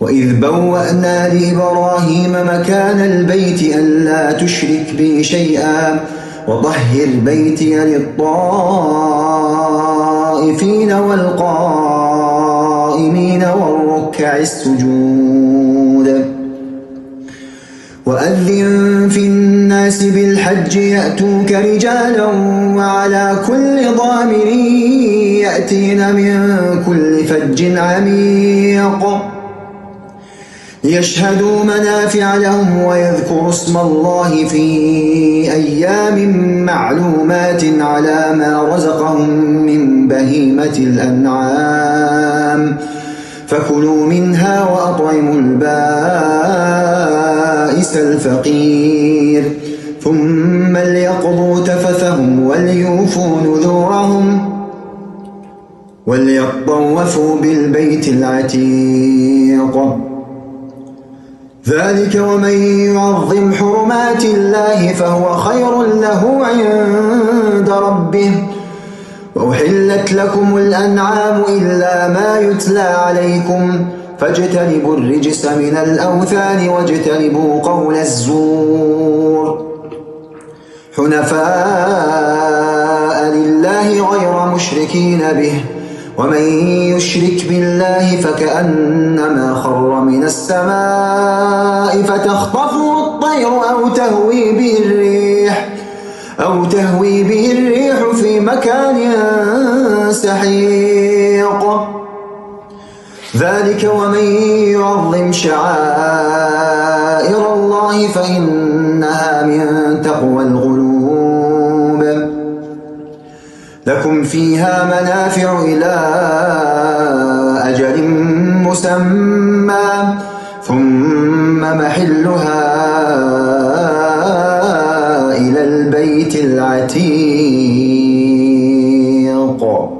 وإذ بوأنا لإبراهيم مكان البيت ألا تشرك بي شيئا وطهر بيتي للطائفين والقائمين والركع السجود وأذن في الناس بالحج يأتوك رجالا وعلى كل ضامر يأتين من كل فج عميق ليشهدوا منافع لهم ويذكروا اسم الله في أيام معلومات على ما رزقهم من بهيمة الأنعام فكلوا منها وأطعموا البائس الفقير ثم ليقضوا تفثهم وليوفوا نذورهم وليطوفوا بالبيت العتيق ذلك ومن يعظم حرمات الله فهو خير له عند ربه وأحلت لكم الأنعام إلا ما يتلى عليكم فاجتنبوا الرجس من الأوثان واجتنبوا قول الزور حنفاء لله غير مشركين به ومن يشرك بالله فكأنما خر من السماء فتخطفه الطير أو تهوي به الريح في مكان سحيق ذلك ومن يعظم شعائر الله فإنها من تقوى القلوب لكم فيها منافع إلى أجل مسمى ثم محلها إلى البيت العتيق